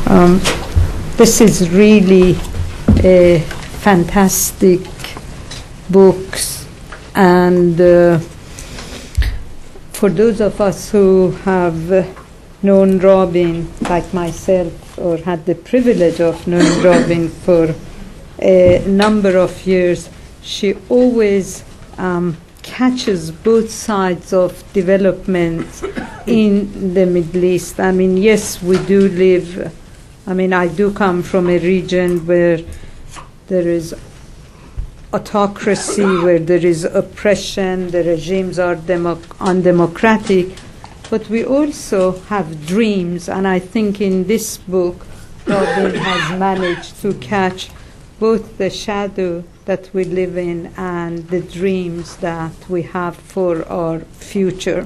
Um, this is really a fantastic books, and for those of us who have known Robin, like myself, or had the privilege of knowing Robin for a number of years, she always catches both sides of development in the Middle East. I mean, yes, we do live, I do come from a region where there is autocracy, where there is oppression, the regimes are undemocratic, but we also have dreams, and I think in this book, Robin has managed to catch both the shadow that we live in and the dreams that we have for our future.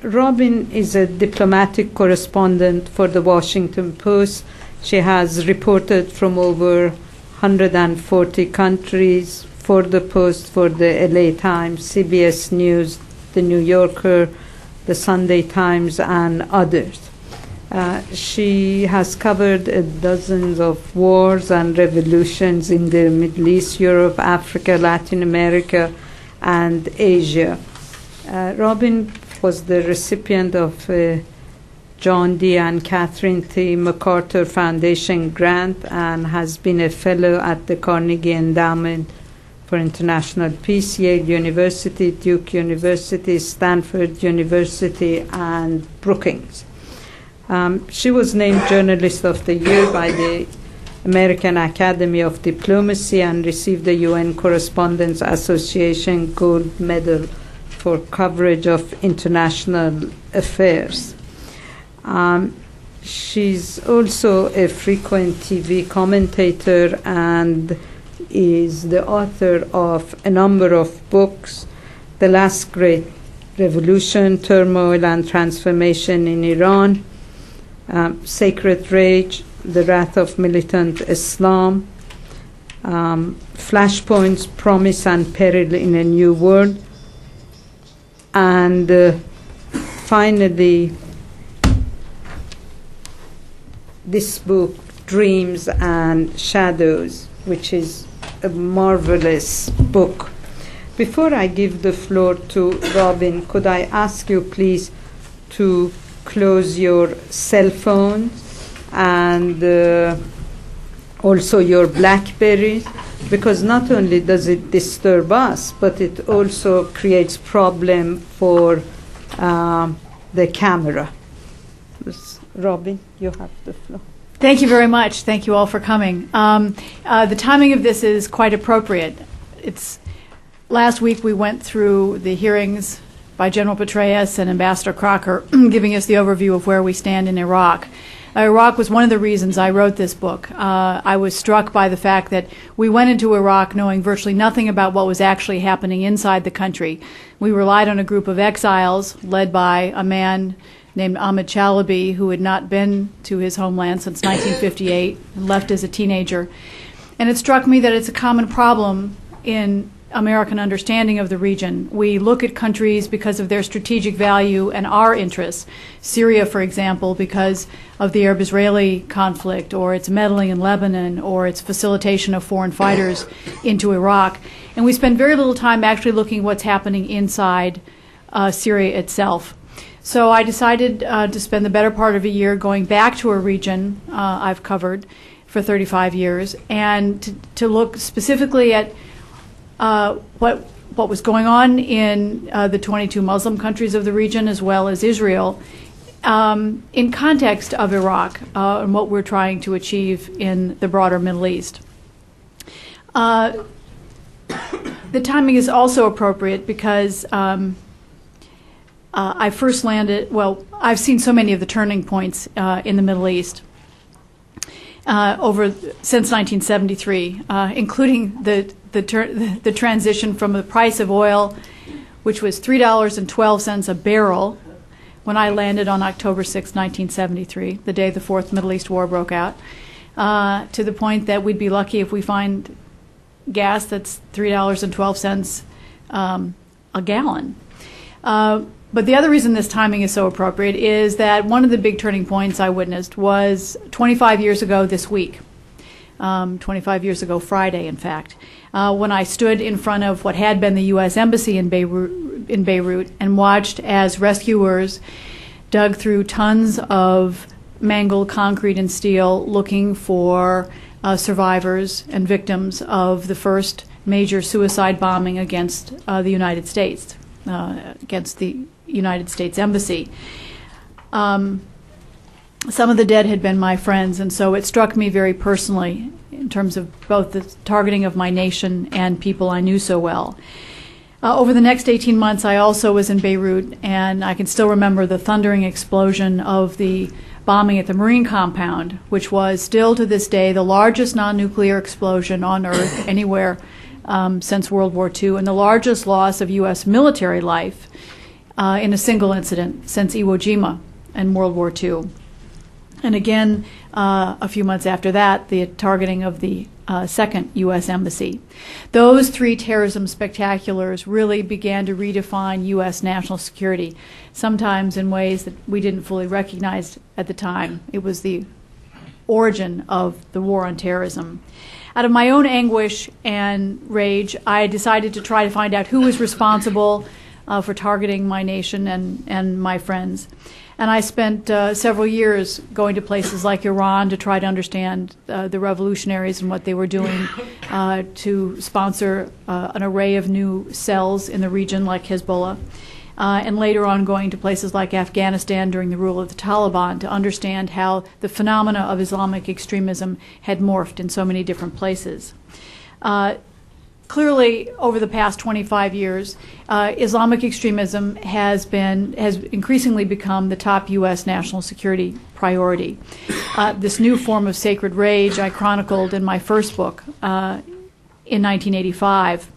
Robin is a diplomatic correspondent for the Washington Post. She has reported from over 140 countries for the Post, for the LA Times, CBS News, the New Yorker, the Sunday Times, and others. She has covered dozens of wars and revolutions in the Middle East, Europe, Africa, Latin America, and Asia. Robin was the recipient of John D. and Catherine T. MacArthur Foundation grant and has been a fellow at the Carnegie Endowment for International Peace, Yale University, Duke University, Stanford University, and Brookings. She was named Journalist of the Year by the American Academy of Diplomacy and received the UN Correspondents Association Gold Medal for coverage of international affairs. She's also a frequent TV commentator and is the author of a number of books: The Last Great Revolution, Turmoil and Transformation in Iran, Sacred Rage, The Wrath of Militant Islam, Flashpoints, Promise and Peril in a New World, and finally, this book, Dreams and Shadows, which is a marvelous book. Before I give the floor to Robin, could I ask you please to close your cell phone and also your BlackBerry, because not only does it disturb us, but it also creates problem for the camera. Robin, you have the floor. Thank you very much. Thank you all for coming. The timing of this is quite appropriate. Last week we went through the hearings by General Petraeus and Ambassador Crocker, giving us the overview of where we stand in Iraq. Iraq was one of the reasons I wrote this book. I was struck by the fact that we went into Iraq knowing virtually nothing about what was actually happening inside the country. We relied on a group of exiles led by a man named Ahmed Chalabi, who had not been to his homeland since 1958 and left as a teenager. And it struck me that it's a common problem in American understanding of the region. We look at countries because of their strategic value and our interests. Syria, for example, because of the Arab-Israeli conflict, or its meddling in Lebanon, or its facilitation of foreign fighters into Iraq. And we spend very little time actually looking at what's happening inside Syria itself. So I decided to spend the better part of a year going back to a region I've covered for 35 years and to look specifically at what was going on in the 22 Muslim countries of the region, as well as Israel, in context of Iraq and what we're trying to achieve in the broader Middle East. The timing is also appropriate because I first landed, I've seen so many of the turning points in the Middle East since 1973, including the transition from the price of oil, which was $3.12 a barrel when I landed on October 6, 1973, the day the Fourth Middle East War broke out, to the point that we'd be lucky if we find gas that's $3.12 a gallon. But the other reason this timing is so appropriate is that one of the big turning points I witnessed was 25 years ago this week, 25 years ago Friday, in fact, when I stood in front of what had been the U.S. Embassy in Beirut and watched as rescuers dug through tons of mangled concrete and steel looking for survivors and victims of the first major suicide bombing against the United States, against the United States Embassy. Some of the dead had been my friends, and so it struck me very personally in terms of both the targeting of my nation and people I knew so well. Over the next 18 months, I also was in Beirut, and I can still remember the thundering explosion of the bombing at the Marine compound, which was still to this day the largest non-nuclear explosion on Earth anywhere since World War II, and the largest loss of U.S. military life in a single incident since Iwo Jima in World War II. And again, a few months after that, the targeting of the second U.S. Embassy. Those three terrorism spectaculars really began to redefine U.S. national security, sometimes in ways that we didn't fully recognize at the time. It was the origin of the war on terrorism. Out of my own anguish and rage, I decided to try to find out who was responsible for targeting my nation and my friends. And I spent several years going to places like Iran to try to understand the revolutionaries and what they were doing to sponsor an array of new cells in the region like Hezbollah. And later on going to places like Afghanistan during the rule of the Taliban to understand how the phenomena of Islamic extremism had morphed in so many different places. Clearly, over the past 25 years, Islamic extremism has increasingly become the top U.S. national security priority. This new form of sacred rage I chronicled in my first book in 1985.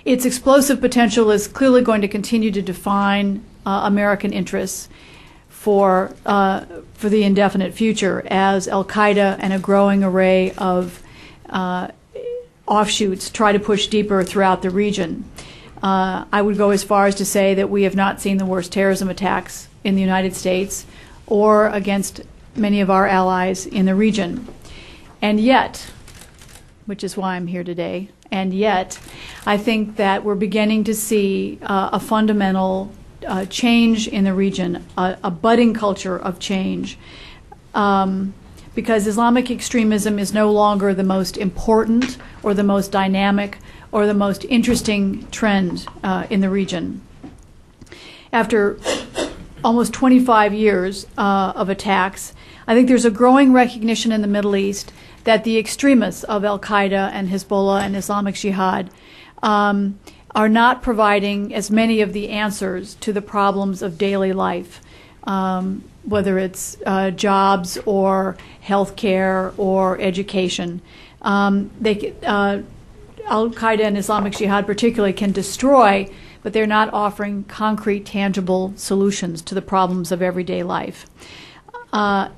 Its explosive potential is clearly going to continue to define American interests for the indefinite future as Al-Qaeda and a growing array of offshoots try to push deeper throughout the region. I would go as far as to say that we have not seen the worst terrorism attacks in the United States or against many of our allies in the region. And yet, which is why I'm here today, and yet I think that we're beginning to see a fundamental change in the region, a budding culture of change. Because Islamic extremism is no longer the most important or the most dynamic or the most interesting trend in the region. After almost 25 years of attacks, I think there's a growing recognition in the Middle East that the extremists of Al-Qaeda and Hezbollah and Islamic Jihad are not providing as many of the answers to the problems of daily life. Whether it's jobs or health care or education. Al-Qaeda and Islamic Jihad particularly can destroy, but they're not offering concrete, tangible solutions to the problems of everyday life. Now,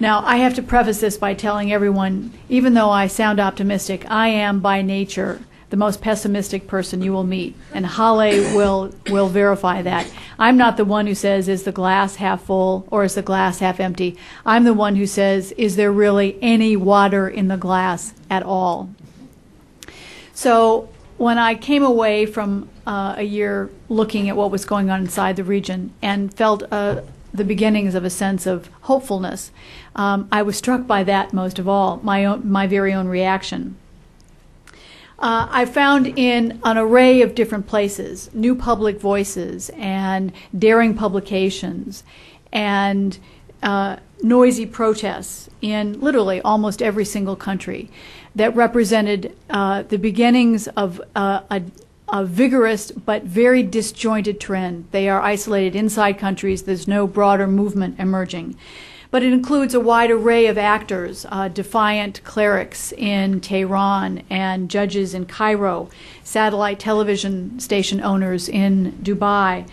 I have to preface this by telling everyone, even though I sound optimistic, I am by nature the most pessimistic person you will meet, and Hale will verify that. I'm not the one who says, is the glass half full or is the glass half empty? I'm the one who says, is there really any water in the glass at all? So when I came away from a year looking at what was going on inside the region and felt the beginnings of a sense of hopefulness, I was struck by that most of all, my very own reaction. I found in an array of different places new public voices and daring publications and noisy protests in literally almost every single country that represented the beginnings of a vigorous but very disjointed trend. They are isolated inside countries. There's no broader movement emerging. But it includes a wide array of actors, defiant clerics in Tehran and judges in Cairo, satellite television station owners in Dubai,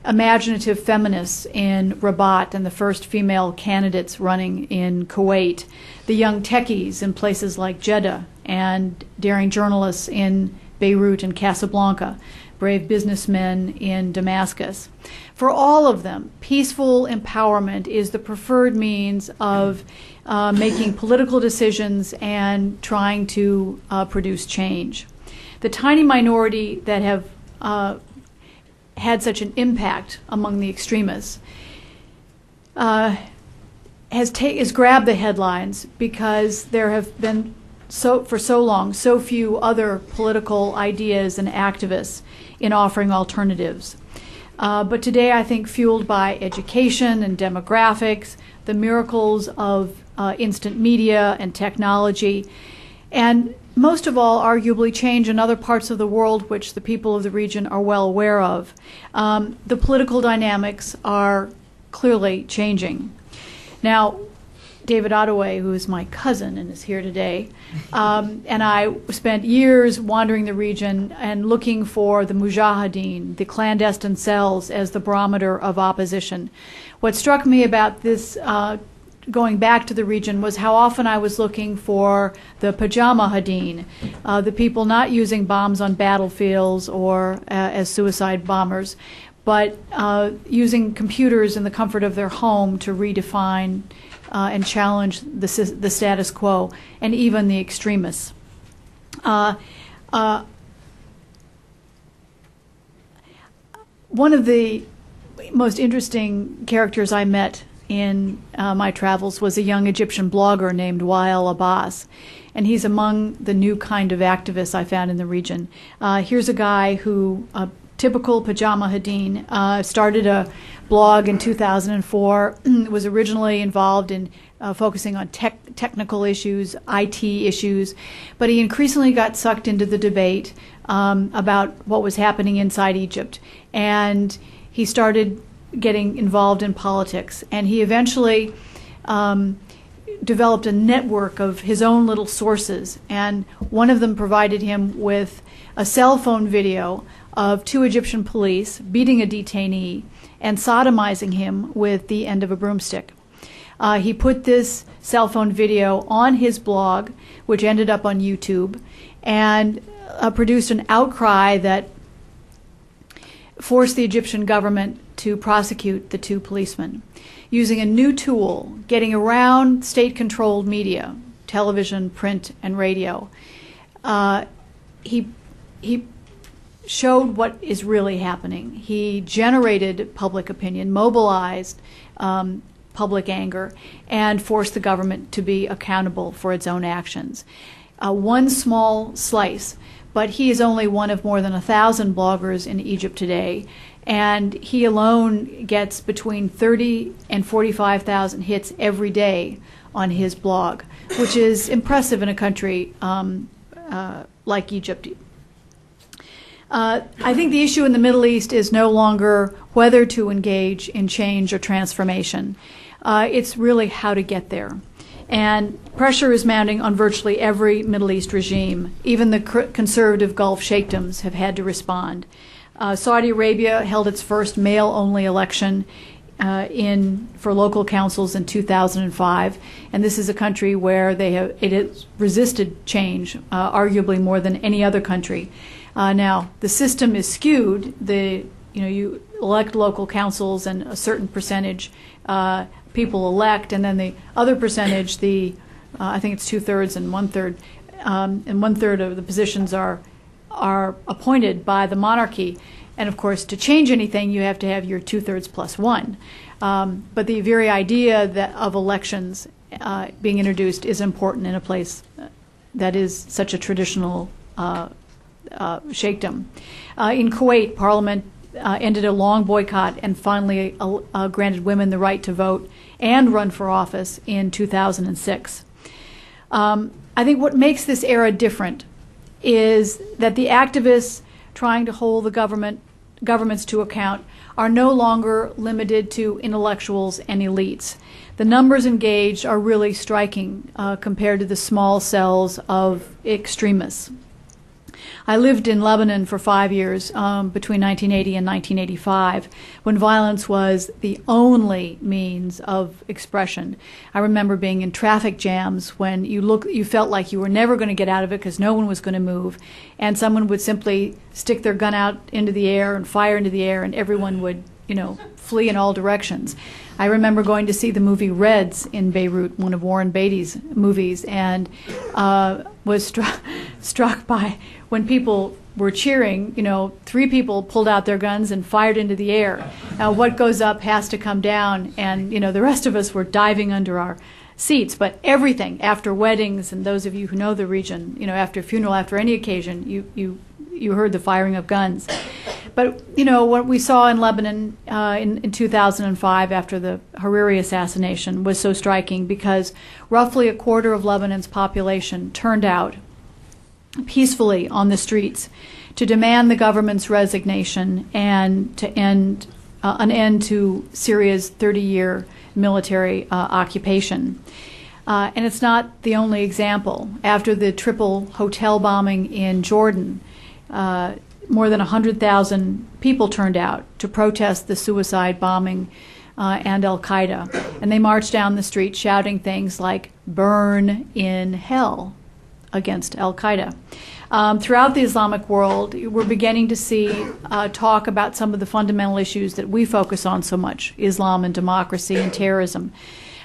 imaginative feminists in Rabat and the first female candidates running in Kuwait, the young techies in places like Jeddah, and daring journalists in Beirut and Casablanca, brave businessmen in Damascus. For all of them, peaceful empowerment is the preferred means of making political decisions and trying to produce change. The tiny minority that have had such an impact among the extremists has grabbed the headlines because there have been for so long so few other political ideas and activists in offering alternatives. But today, I think, fueled by education and demographics, the miracles of instant media and technology, and most of all, arguably, change in other parts of the world, which the people of the region are well aware of. The political dynamics are clearly changing. Now, David Ottaway, who is my cousin and is here today, and I spent years wandering the region and looking for the mujahideen, the clandestine cells, as the barometer of opposition. What struck me about this going back to the region was how often I was looking for the pajama hadeen, the people not using bombs on battlefields or as suicide bombers, but using computers in the comfort of their home to redefine and challenge the status quo and even the extremists. One of the most interesting characters I met in my travels was a young Egyptian blogger named Wael Abbas, and he's among the new kind of activists I found in the region. Here's a guy who, typical pajama hadeen, started a blog in 2004, was originally involved in focusing on technical issues, IT issues, but he increasingly got sucked into the debate about what was happening inside Egypt, and he started getting involved in politics, and he eventually developed a network of his own little sources, and one of them provided him with a cell phone video of 2 Egyptian police beating a detainee and sodomizing him with the end of a broomstick. He put this cell phone video on his blog, which ended up on YouTube, and produced an outcry that forced the Egyptian government to prosecute the 2 policemen. Using a new tool, getting around state-controlled media, television, print, and radio, he showed what is really happening. He generated public opinion, mobilized public anger, and forced the government to be accountable for its own actions. One small slice, but he is only one of more than 1,000 bloggers in Egypt today, and he alone gets between 30 and 45,000 hits every day on his blog, which is impressive in a country like Egypt. I think the issue in the Middle East is no longer whether to engage in change or transformation. It's really how to get there. And pressure is mounting on virtually every Middle East regime. Even the conservative Gulf sheikdoms have had to respond. Saudi Arabia held its first male-only election for local councils in 2005, and this is a country where it has resisted change, arguably more than any other country. Now, the system is skewed. You elect local councils, and a certain percentage people elect, and then the other percentage, I think it's 2/3 and 1/3, and 1/3 of the positions are appointed by the monarchy. And of course, to change anything, you have to have your 2/3 plus 1. But the very idea of elections being introduced is important in a place that is such a traditional sheikdom. In Kuwait, Parliament ended a long boycott and finally granted women the right to vote and run for office in 2006. I think what makes this era different is that the activists trying to hold the governments to account are no longer limited to intellectuals and elites. The numbers engaged are really striking compared to the small cells of extremists. I lived in Lebanon for 5 years, between 1980 and 1985, when violence was the only means of expression. I remember being in traffic jams when you felt like you were never going to get out of it because no one was going to move, and someone would simply stick their gun out into the air and fire into the air, and everyone would, flee in all directions. I remember going to see the movie Reds in Beirut, one of Warren Beatty's movies, and was struck by when people were cheering, 3 people pulled out their guns and fired into the air. Now, what goes up has to come down, and, the rest of us were diving under our seats. But everything, after weddings, and those of you who know the region, after a funeral, after any occasion, you heard the firing of guns. But, what we saw in Lebanon in 2005 after the Hariri assassination was so striking because roughly a quarter of Lebanon's population turned out peacefully on the streets to demand the government's resignation and to end an end to Syria's 30-year military occupation. And it's not the only example. After the triple hotel bombing in Jordan, more than 100,000 people turned out to protest the suicide bombing and al-Qaeda. And they marched down the street shouting things like, "Burn in hell," against al-Qaeda. Throughout the Islamic world, we're beginning to see talk about some of the fundamental issues that we focus on so much, Islam and democracy and terrorism.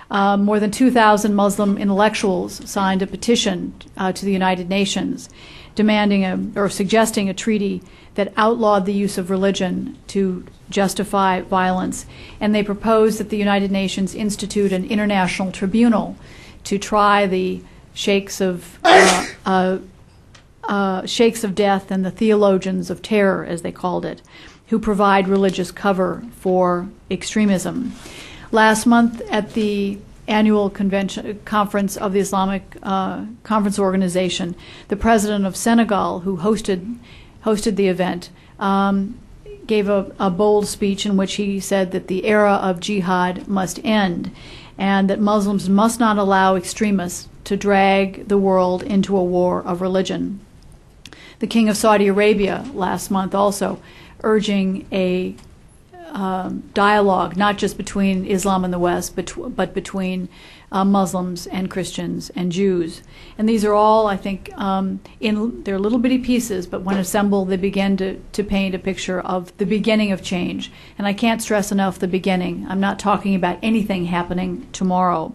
More than 2,000 Muslim intellectuals signed a petition to the United Nations demanding or suggesting a treaty that outlawed the use of religion to justify violence. And they proposed that the United Nations institute an international tribunal to try the sheikhs of death and the theologians of terror, as they called it, who provide religious cover for extremism. Last month at the annual conference of the Islamic Conference Organization, the president of Senegal, who hosted the event, gave a bold speech in which he said that the era of jihad must end and that Muslims must not allow extremists to drag the world into a war of religion. The King of Saudi Arabia last month also urging a dialogue, not just between Islam and the West, but between Muslims and Christians and Jews. And these are all, I think, they're little bitty pieces, but when assembled, they begin to paint a picture of the beginning of change. And I can't stress enough the beginning. I'm not talking about anything happening tomorrow.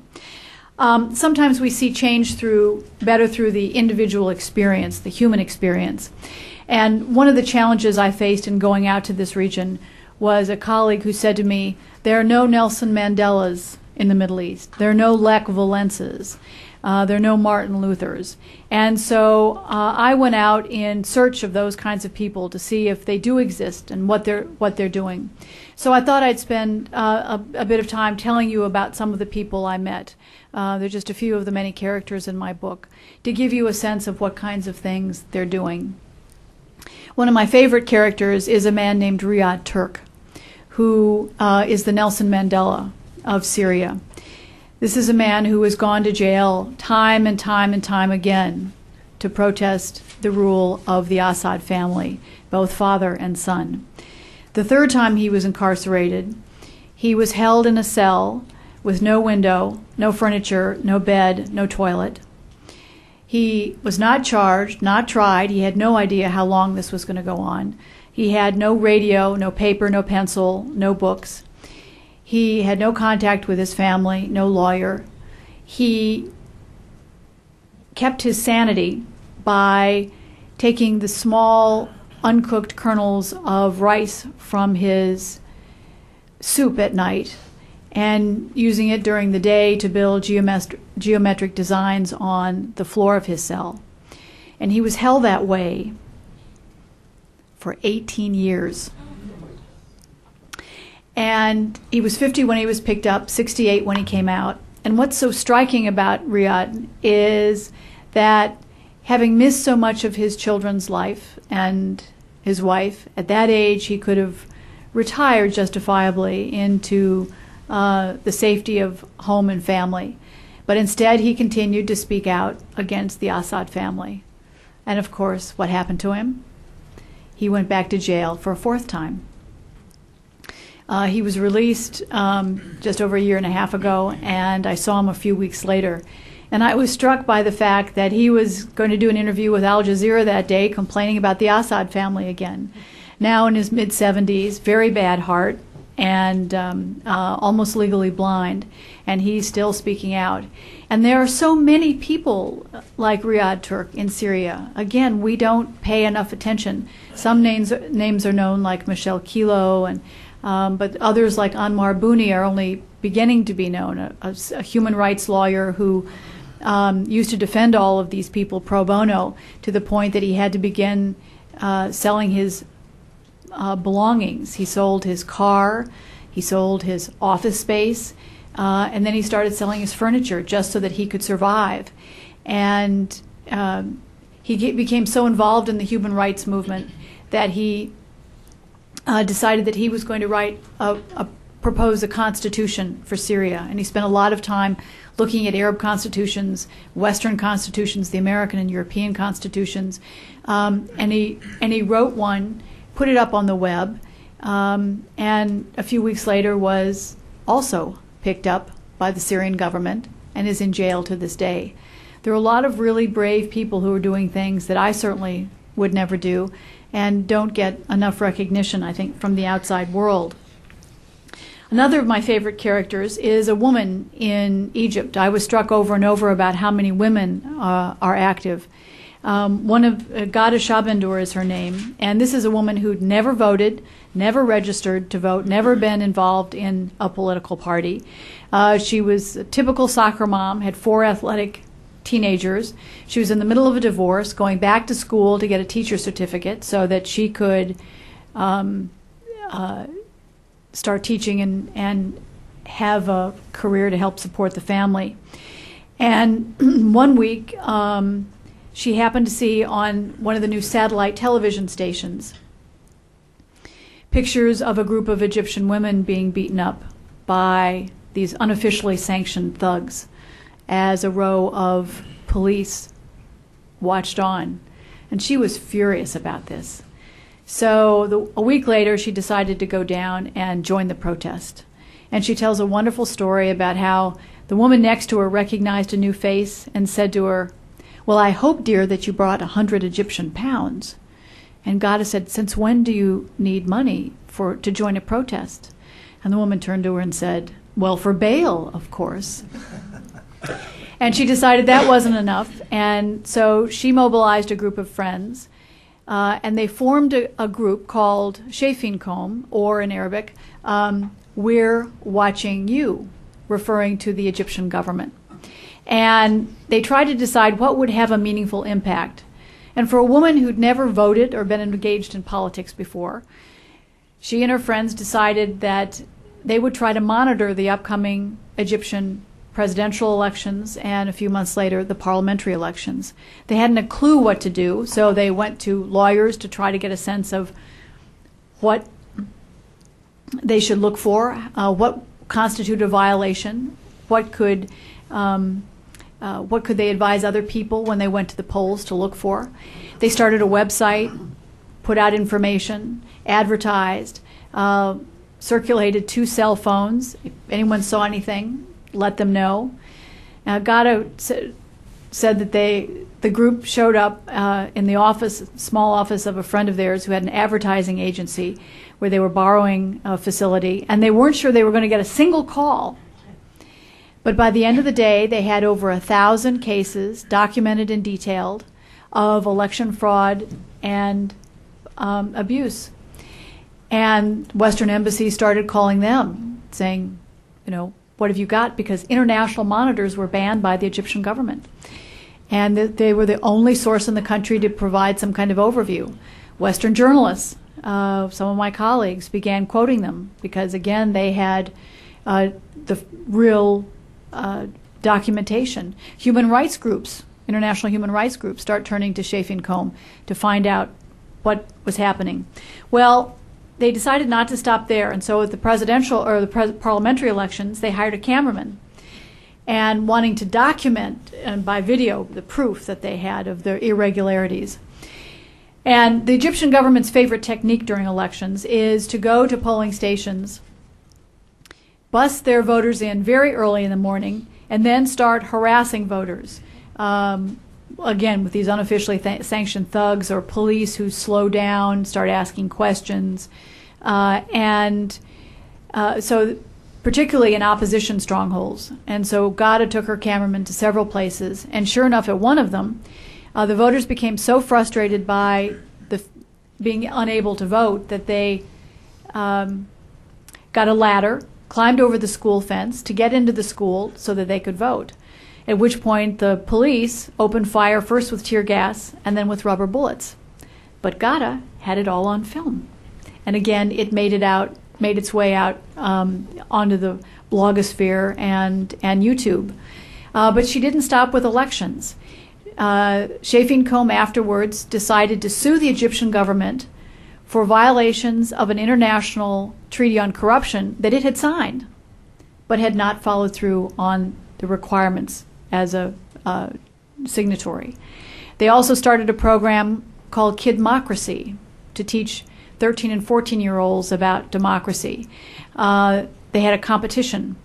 Sometimes we see change better through the individual experience, the human experience. And one of the challenges I faced in going out to this region was a colleague who said to me, there are no Nelson Mandelas in the Middle East. There are no Lech Walesas. There are no Martin Luthers. And so I went out in search of those kinds of people to see if they do exist and what they're doing. So I thought I'd spend a bit of time telling you about some of the people I met. There are just a few of the many characters in my book to give you a sense of what kinds of things they're doing. One of my favorite characters is a man named Riyad Turk, who is the Nelson Mandela of Syria. This is a man who has gone to jail time and time and time again to protest the rule of the Assad family, both father and son. The third time he was incarcerated, he was held in a cell with no window, no furniture, no bed, no toilet. He was not charged, not tried. He had no idea how long this was going to go on. He had no radio, no paper, no pencil, no books. He had no contact with his family, no lawyer. He kept his sanity by taking the small, uncooked kernels of rice from his soup at night and using it during the day to build geometric designs on the floor of his cell. And he was held that way for 18 years. And he was 50 when he was picked up, 68 when he came out. And what's so striking about Riyad is that having missed so much of his children's life and his wife, at that age he could have retired justifiably into the safety of home and family. But instead he continued to speak out against the Assad family. And of course, what happened to him? He went back to jail for a fourth time. He was released just over a year and a half ago, and I saw him a few weeks later. And I was struck by the fact that he was going to do an interview with Al Jazeera that day, complaining about the Assad family again. Now in his mid-70s, very bad heart, and almost legally blind, and he's still speaking out. And there are so many people like Riyad Turk in Syria. Again, we don't pay enough attention. Some names are known, like Michel Kilo, and but others like Anwar Bouni are only beginning to be known, a human rights lawyer who used to defend all of these people pro bono to the point that he had to begin selling his belongings. He sold his car, he sold his office space, and then he started selling his furniture just so that he could survive. And he became so involved in the human rights movement that he decided that he was going to propose a constitution for Syria. And he spent a lot of time looking at Arab constitutions, Western constitutions, the American and European constitutions, and he wrote one, put it up on the web, and a few weeks later was also picked up by the Syrian government and is in jail to this day. There are a lot of really brave people who are doing things that I certainly would never do and don't get enough recognition, I think, from the outside world. Another of my favorite characters is a woman in Egypt. I was struck over and over about how many women are active. One of Ghada Shabandour is her name, and this is a woman who'd never voted, never registered to vote, never been involved in a political party. She was a typical soccer mom, had 4 athletic teenagers. She was in the middle of a divorce, going back to school to get a teacher's certificate so that she could start teaching and have a career to help support the family. And one week, she happened to see on one of the new satellite television stations pictures of a group of Egyptian women being beaten up by these unofficially sanctioned thugs as a row of police watched on. And she was furious about this. So a week later, she decided to go down and join the protest. And she tells a wonderful story about how the woman next to her recognized a new face and said to her, "Well, I hope, dear, that you brought 100 Egyptian pounds." And Ghada said, "Since when do you need money to join a protest?" And the woman turned to her and said, "Well, for bail, of course." And she decided that wasn't enough, and so she mobilized a group of friends, and they formed a group called Shayfinkom, or in Arabic, "We're Watching You," referring to the Egyptian government. And they tried to decide what would have a meaningful impact. And for a woman who'd never voted or been engaged in politics before, she and her friends decided that they would try to monitor the upcoming Egyptian presidential elections and a few months later the parliamentary elections. They hadn't a clue what to do, so they went to lawyers to try to get a sense of what they should look for, what constituted a violation, what could they advise other people when they went to the polls to look for. They started a website, put out information, advertised, circulated 2 cell phones. If anyone saw anything, let them know. Ghada said that the group showed up in the small office of a friend of theirs who had an advertising agency where they were borrowing a facility, and they weren't sure they were going to get a single call. But by the end of the day, they had over 1,000 cases, documented and detailed, of election fraud and abuse. And Western embassies started calling them, saying, what have you got? Because international monitors were banned by the Egyptian government. And they were the only source in the country to provide some kind of overview. Western journalists, some of my colleagues, began quoting them because, again, they had the real documentation. Human rights groups, international human rights groups, start turning to Shayfinkom to find out what was happening. Well, they decided not to stop there, and so at the presidential or the parliamentary elections, they hired a cameraman. and wanting to document, and by video, the proof that they had of the irregularities. And the Egyptian government's favorite technique during elections is to go to polling stations, bus their voters in very early in the morning, and then start harassing voters. Again, with these unofficially sanctioned thugs or police who slow down, start asking questions. So particularly in opposition strongholds. And so Gada took her cameraman to several places, and sure enough, at one of them, the voters became so frustrated by being unable to vote that they got a ladder, climbed over the school fence to get into the school so that they could vote. At which point the police opened fire first with tear gas and then with rubber bullets. But Gada had it all on film. And again, it made its way out onto the blogosphere and YouTube. But she didn't stop with elections. Shafin Combs afterwards decided to sue the Egyptian government for violations of an international treaty on corruption that it had signed, but had not followed through on the requirements as a signatory. They also started a program called Kidmocracy to teach 13 and 14-year-olds about democracy. They had a competition.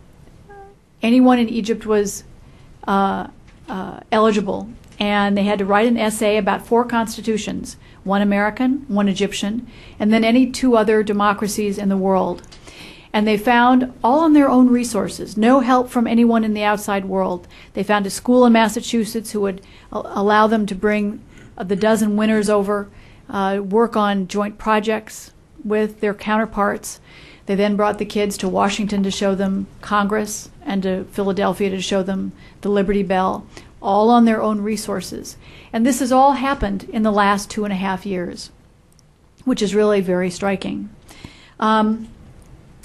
Anyone in Egypt was eligible, and they had to write an essay about 4 constitutions, one American, one Egyptian, and then any 2 other democracies in the world. And they found, all on their own resources, no help from anyone in the outside world. They found a school in Massachusetts who would allow them to bring the dozen winners over, work on joint projects with their counterparts. They then brought the kids to Washington to show them Congress and to Philadelphia to show them the Liberty Bell, all on their own resources. And this has all happened in the last 2.5 years, which is really very striking.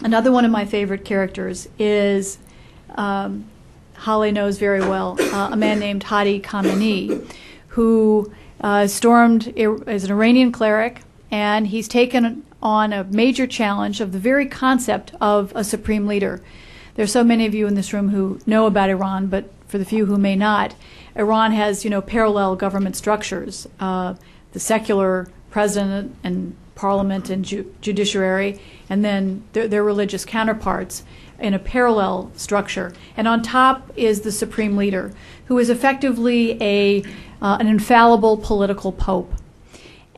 Another one of my favorite characters is, Holly knows very well, a man named Hadi Khamenei, who is an Iranian cleric, and he's taken on a major challenge of the very concept of a supreme leader. There's so many of you in this room who know about Iran, but for the few who may not, Iran has, parallel government structures. The secular president and parliament and judiciary, and then their religious counterparts in a parallel structure. And on top is the supreme leader, who is effectively an infallible political pope,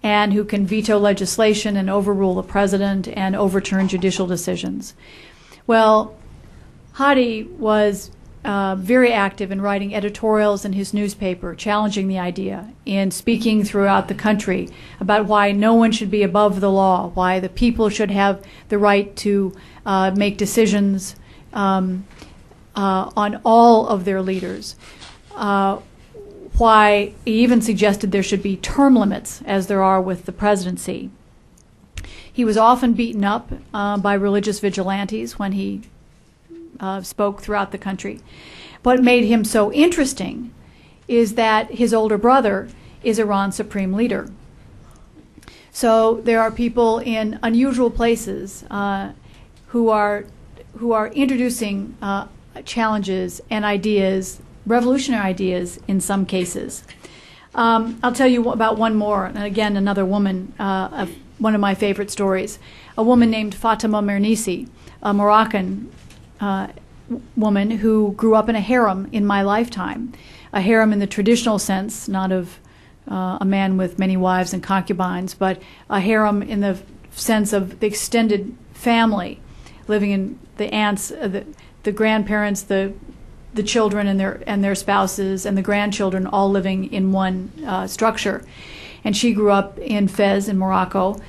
and who can veto legislation and overrule the president and overturn judicial decisions. Well, Hadi was very active in writing editorials in his newspaper, challenging the idea, in speaking throughout the country about why no one should be above the law, why the people should have the right to make decisions on all of their leaders. Why he even suggested there should be term limits, as there are with the presidency. He was often beaten up by religious vigilantes when he spoke throughout the country. What made him so interesting is that his older brother is Iran's supreme leader. So there are people in unusual places who are introducing challenges and ideas, revolutionary ideas in some cases. I'll tell you about one more, and again, another woman, one of my favorite stories, a woman named Fatima Mernissi, a Moroccan woman who grew up in a harem in my lifetime, a harem in the traditional sense, not of a man with many wives and concubines, but a harem in the sense of the extended family, living in the aunts, the grandparents, the children and their spouses, and the grandchildren all living in one structure. And she grew up in Fez in Morocco,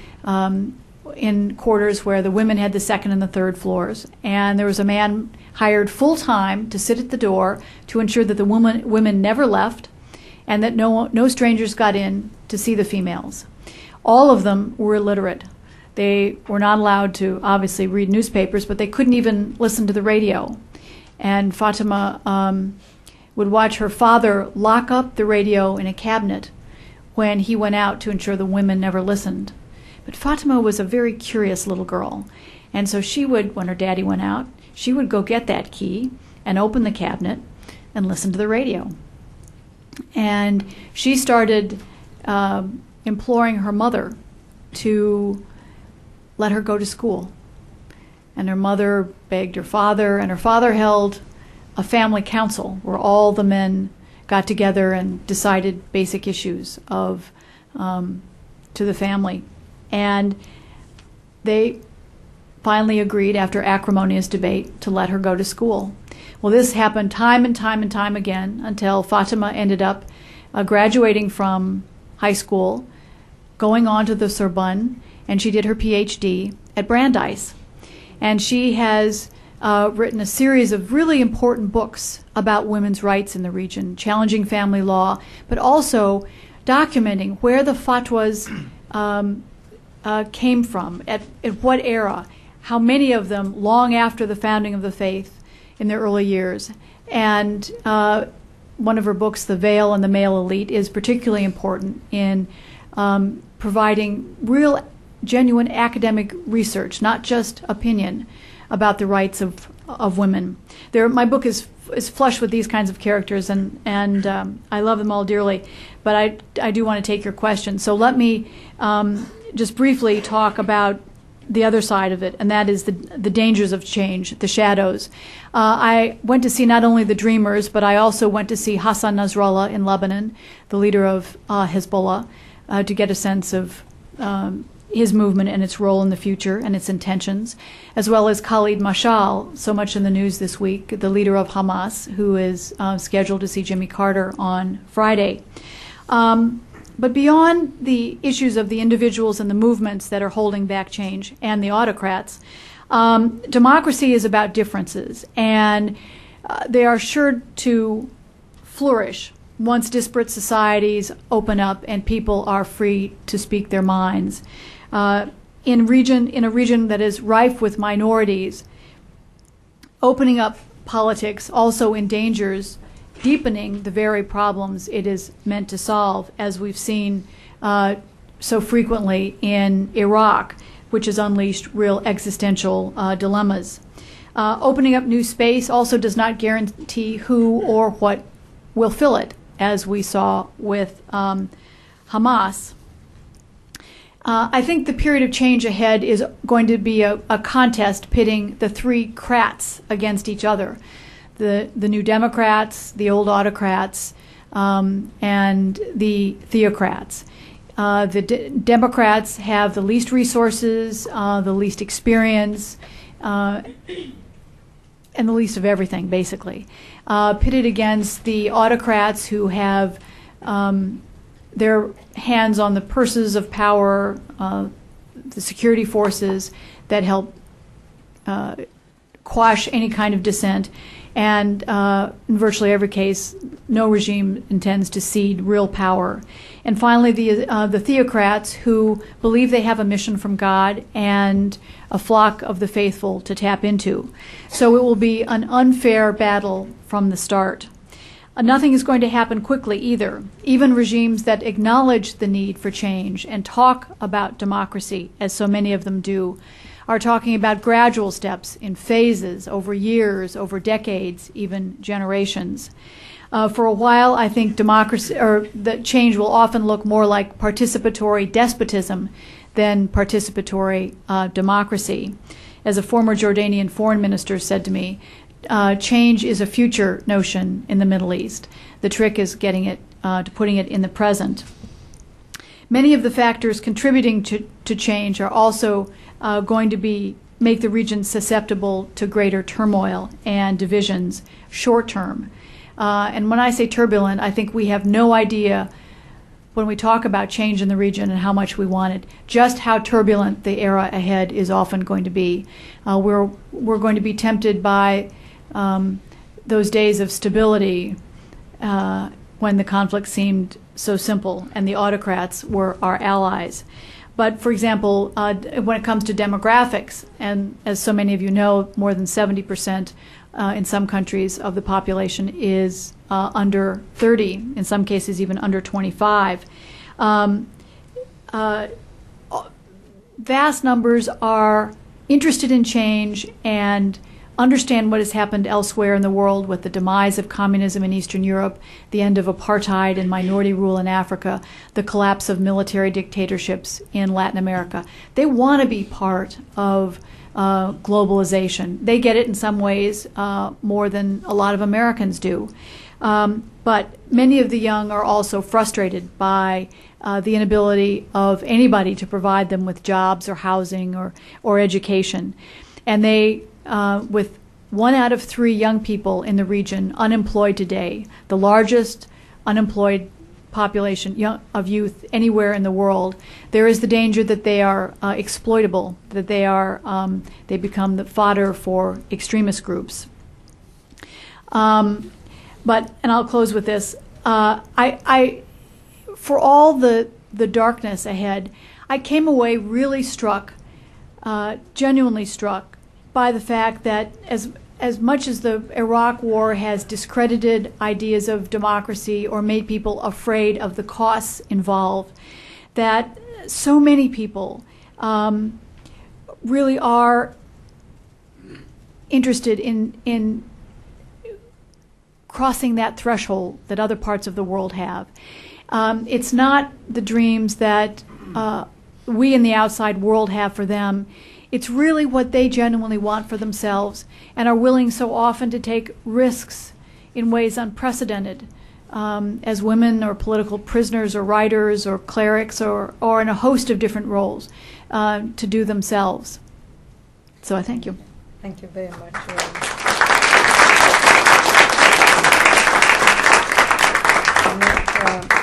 in quarters where the women had the second and the third floors, and there was a man hired full-time to sit at the door to ensure that the women never left and that no strangers got in to see the females. All of them were illiterate. They were not allowed to obviously read newspapers, but they couldn't even listen to the radio. And Fatima would watch her father lock up the radio in a cabinet when he went out to ensure the women never listened. But Fatima was a very curious little girl, and so she would, when her daddy went out, she would go get that key and open the cabinet and listen to the radio. And she started imploring her mother to let her go to school. And her mother begged her father, and her father held a family council where all the men got together and decided basic issues of to the family. And they finally agreed, after acrimonious debate, to let her go to school. Well, this happened time and time and time again until Fatima ended up graduating from high school, going on to the Sorbonne, and she did her PhD at Brandeis. And she has written a series of really important books about women's rights in the region, challenging family law, but also documenting where the fatwas came from, at what era, how many of them long after the founding of the faith in their early years. And one of her books, The Veil and the Male Elite, is particularly important in providing real, genuine academic research, not just opinion, about the rights of women. My book is flush with these kinds of characters, and I love them all dearly, but I do want to take your questions. So let me just briefly talk about the other side of it, and that is the dangers of change, the shadows. I went to see not only the Dreamers, but I also went to see Hassan Nasrallah in Lebanon, the leader of Hezbollah, to get a sense of his movement and its role in the future and its intentions, as well as Khalid Mashal, so much in the news this week, the leader of Hamas, who is scheduled to see Jimmy Carter on Friday. But beyond the issues of the individuals and the movements that are holding back change and the autocrats, democracy is about differences, and they are sure to flourish once disparate societies open up and people are free to speak their minds. In a region that is rife with minorities, opening up politics also endangers deepening the very problems it is meant to solve, as we've seen so frequently in Iraq, which has unleashed real existential dilemmas. Opening up new space also does not guarantee who or what will fill it, as we saw with Hamas. I think the period of change ahead is going to be a contest pitting the three crats against each other. The New Democrats, the old autocrats, and the theocrats. The Democrats have the least resources, the least experience, and the least of everything, basically. Pitted against the autocrats who have their hands on the purses of power, the security forces that help quash any kind of dissent. And in virtually every case, no regime intends to cede real power. And finally, the theocrats who believe they have a mission from God and a flock of the faithful to tap into. So it will be an unfair battle from the start. Nothing is going to happen quickly either. Even regimes that acknowledge the need for change and talk about democracy, as so many of them do, are talking about gradual steps in phases, over years, over decades, even generations. For a while, I think democracy, or the change, will often look more like participatory despotism than participatory democracy. As a former Jordanian foreign minister said to me, change is a future notion in the Middle East. The trick is getting it to putting it in the present. Many of the factors contributing to change are also going to make the region susceptible to greater turmoil and divisions short term. And when I say turbulent, I think we have no idea when we talk about change in the region and how much we want it, just how turbulent the era ahead is often going to be. We're going to be tempted by those days of stability when the conflict seemed so simple and the autocrats were our allies. But, for example, when it comes to demographics, and as so many of you know, more than 70% in some countries of the population is under 30, in some cases even under 25. Vast numbers are interested in change and understand what has happened elsewhere in the world with the demise of communism in Eastern Europe, the end of apartheid and minority rule in Africa, the collapse of military dictatorships in Latin America. They want to be part of globalization. They get it in some ways more than a lot of Americans do. But many of the young are also frustrated by the inability of anybody to provide them with jobs or housing or education. And they, with 1 out of 3 young people in the region unemployed today, the largest unemployed population of youth anywhere in the world, there is the danger that they are exploitable, that they become the fodder for extremist groups. But, and I'll close with this, for all the darkness ahead, I came away really struck, genuinely struck, by the fact that as much as the Iraq War has discredited ideas of democracy or made people afraid of the costs involved, that so many people really are interested in crossing that threshold that other parts of the world have. It's not the dreams that we in the outside world have for them. It's really what they genuinely want for themselves and are willing so often to take risks in ways unprecedented as women or political prisoners or writers or clerics or in a host of different roles to do themselves. So I thank you. Thank you very much.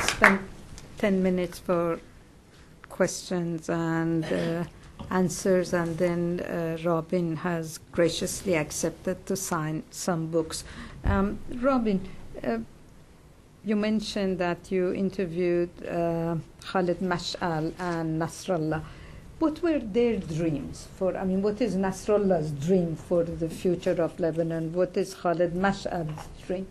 Spend 10 minutes for questions and answers, and then Robin has graciously accepted to sign some books. Robin, you mentioned that you interviewed Khalid Mash'al and Nasrallah. What were their dreams for? I mean, what is Nasrallah's dream for the future of Lebanon? What is Khalid Mash'al's dream?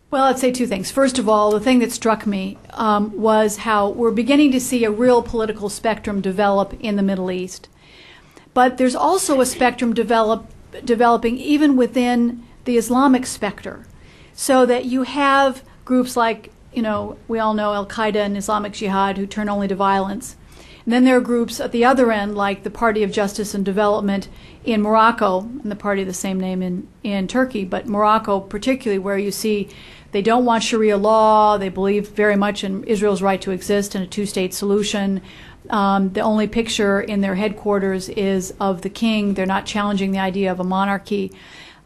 Well, I'd say 2 things. First of all, the thing that struck me was how we're beginning to see a real political spectrum develop in the Middle East. But there's also a spectrum developing even within the Islamic specter, so that you have groups like, we all know Al-Qaeda and Islamic Jihad who turn only to violence. And then there are groups at the other end, like the Party of Justice and Development in Morocco, and the party of the same name in Turkey, but Morocco particularly, where you see they don't want Sharia law, they believe very much in Israel's right to exist in a 2-state solution. The only picture in their headquarters is of the king. They're not challenging the idea of a monarchy.